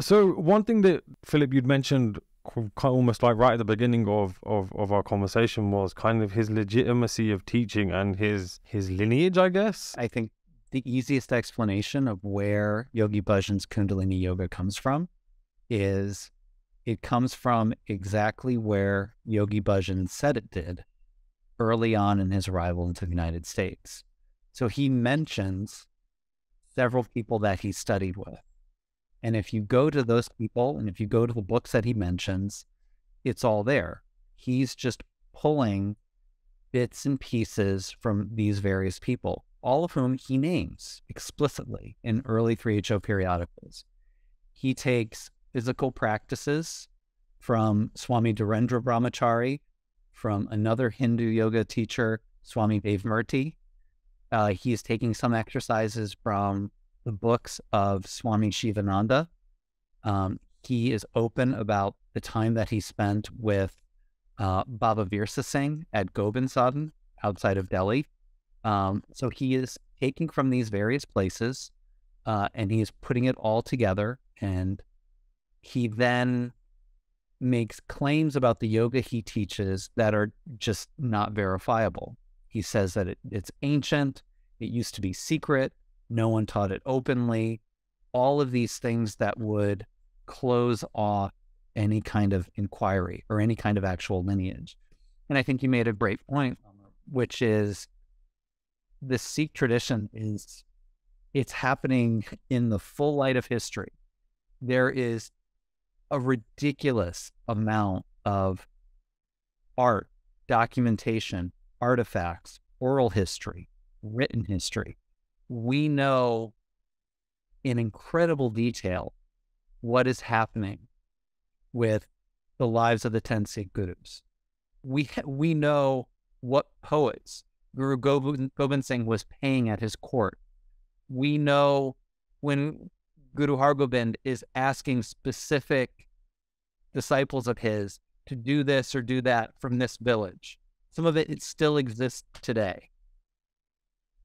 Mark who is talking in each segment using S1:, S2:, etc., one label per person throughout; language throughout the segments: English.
S1: So one thing that, Philip, you'd mentioned almost like right at the beginning of our conversation was kind of his legitimacy of teaching and his lineage, I guess.
S2: I think the easiest explanation of where Yogi Bhajan's Kundalini Yoga comes from is it comes from exactly where Yogi Bhajan said it did early on in his arrival into the United States. So he mentions several people that he studied with. And if you go to those people, and if you go to the books that he mentions, it's all there. He's just pulling bits and pieces from these various people, all of whom he names explicitly in early 3HO periodicals. He takes physical practices from Swami Dhirendra Brahmachari, from another Hindu yoga teacher, Swami Devmurti. He is taking some exercises from the books of Swami Shivananda. He is open about the time that he spent with Baba Virsa Singh at Gobind Sadhan outside of Delhi. So he is taking from these various places and he is putting it all together, and he then makes claims about the yoga he teaches that are just not verifiable. He says that it's ancient, it used to be secret, no one taught it openly, all of these things that would close off any kind of inquiry or any kind of actual lineage. And I think you made a great point, which is the Sikh tradition it's happening in the full light of history. There is a ridiculous amount of art, documentation, artifacts, oral history, written history. We know in incredible detail what is happening with the lives of the 10 Sikh gurus. We know what poets Guru Gobind Singh was paying at his court. We know when Guru Hargobind is asking specific disciples of his to do this or do that from this village. Some of it still exists today.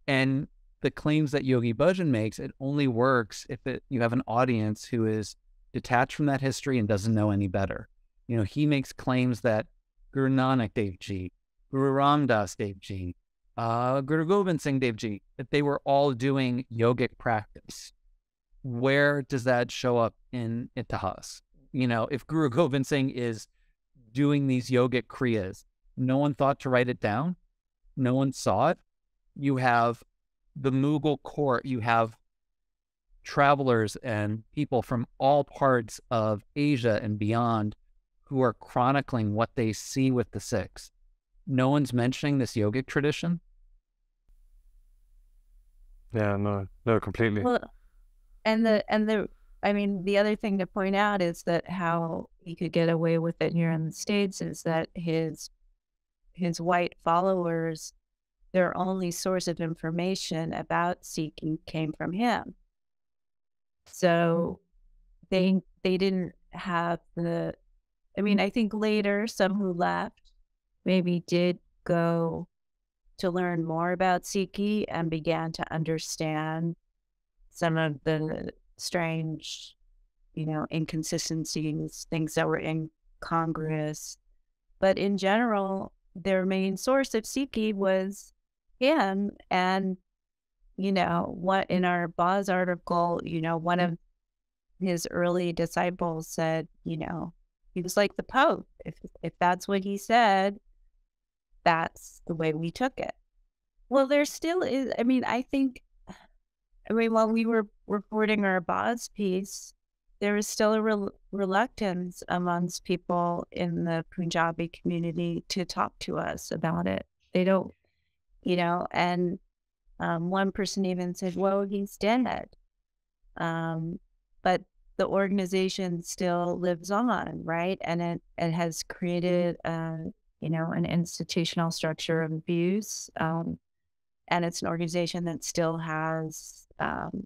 S2: And the claims that Yogi Bhajan makes, it only works if you have an audience who is detached from that history and doesn't know any better. You know, he makes claims that Guru Nanak Dev Ji, Guru Ram Das Dev Ji, Guru Gobind Singh Dev Ji, that they were all doing yogic practice. Where does that show up in Itihas? You know, if Guru Gobind Singh is doing these yogic kriyas, no one thought to write it down. No one saw it. You have the Mughal court, you have travelers and people from all parts of Asia and beyond who are chronicling what they see with the Sikhs. No one's mentioning this yogic tradition.
S1: Yeah, no, completely.
S3: Well, I mean, the other thing to point out is that how he could get away with it here in the States is that his white followers, their only source of information about Sikhi came from him. So they didn't have I think later some who left maybe did go to learn more about Sikhi and began to understand some of the strange, inconsistencies, things that were incongruous. But in general, their main source of Sikhi was him. And, what in our Boz article, one of his early disciples said, he was like the Pope. If that's what he said, that's the way we took it. Well, there still is, while we were reporting our Boz piece, there was still a reluctance amongst people in the Punjabi community to talk to us about it. They don't, and one person even said, well, he's dead. But the organization still lives on, right? And it has created, an institutional structure of abuse. And it's an organization that still has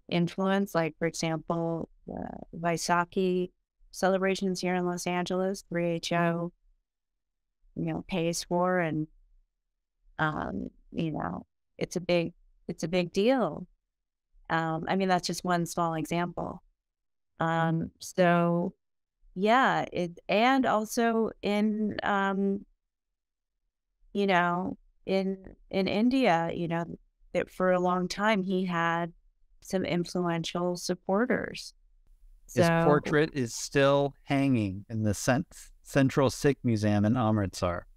S3: influence. Like, for example, Vaisakhi celebrations here in Los Angeles, 3HO, pays for, and it's a big deal. That's just one small example. So yeah, and also you know, in India, that for a long time he had some influential supporters.
S2: His
S3: So
S2: portrait is still hanging in the Central Sikh Museum in Amritsar.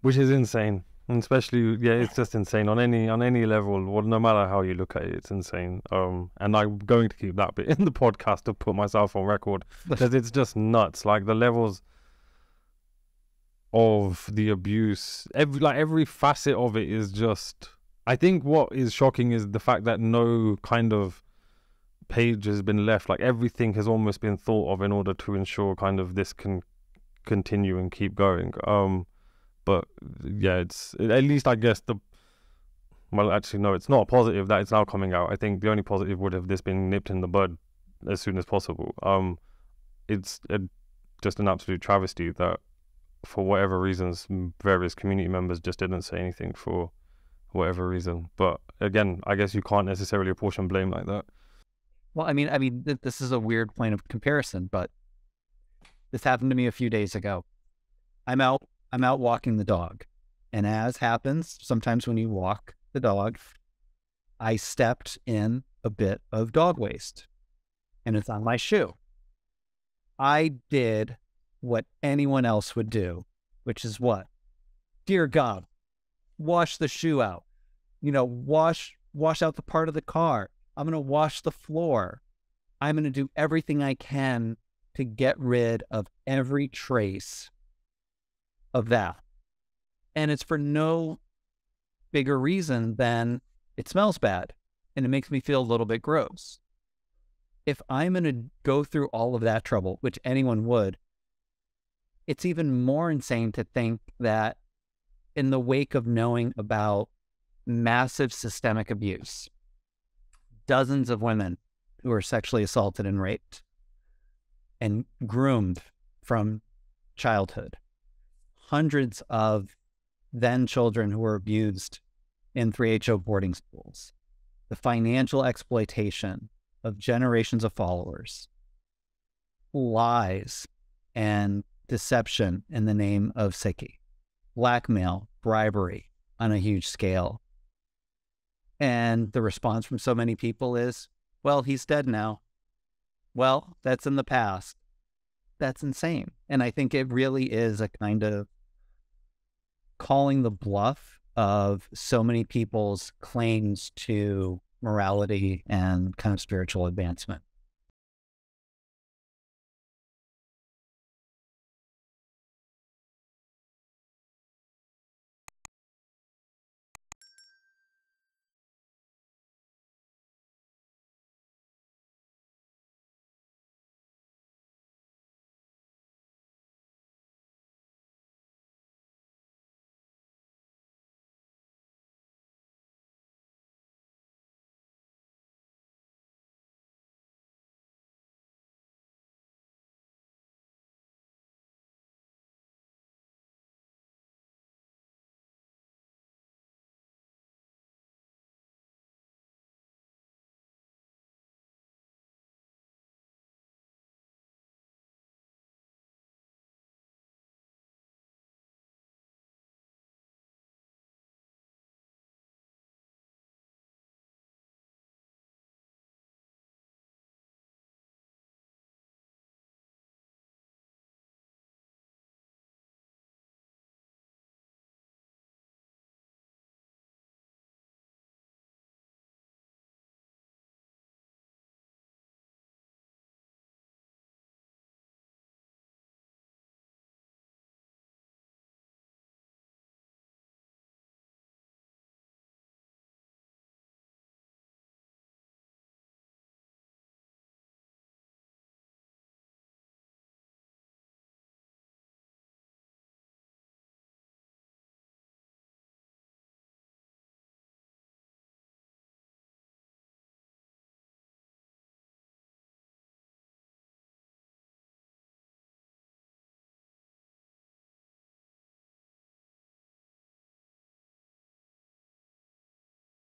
S1: Which is insane. And especially, yeah, it's just insane on any level. Well, no matter how you look at it, it's insane. And I'm going to keep that bit in the podcast to put myself on record because it's just nuts. Like the levels of the abuse, every facet of it is just. I think what is shocking is the fact that no kind of page has been left. Like everything has almost been thought of in order to ensure kind of this can continue and keep going. But yeah, it's at least I guess well, actually no, it's not a positive that it's now coming out. I think the only positive would have this been nipped in the bud as soon as possible. It's just an absolute travesty that for whatever reasons various community members just didn't say anything for whatever reason. But again, I guess you can't necessarily apportion blame like that.
S2: Well, I mean, this is a weird point of comparison, but this happened to me a few days ago. I'm out walking the dog, and as happens sometimes when you walk the dog, I stepped in a bit of dog waste, and it's on my shoe. I did what anyone else would do, which is what? Dear God, wash the shoe out. Wash out the part of the car. I'm going to wash the floor. I'm going to do everything I can to get rid of every trace of that. And it's for no bigger reason than it smells bad and it makes me feel a little bit gross. If I'm going to go through all of that trouble, which anyone would, it's even more insane to think that in the wake of knowing about massive systemic abuse, dozens of women who are sexually assaulted and raped and groomed from childhood, hundreds of then children who were abused in 3HO boarding schools, the financial exploitation of generations of followers, lies and deception in the name of Sikhi, blackmail, bribery on a huge scale. And the response from so many people is, well, he's dead now. Well, that's in the past. That's insane. And I think it really is a kind of calling the bluff of so many people's claims to morality and kind of spiritual advancement.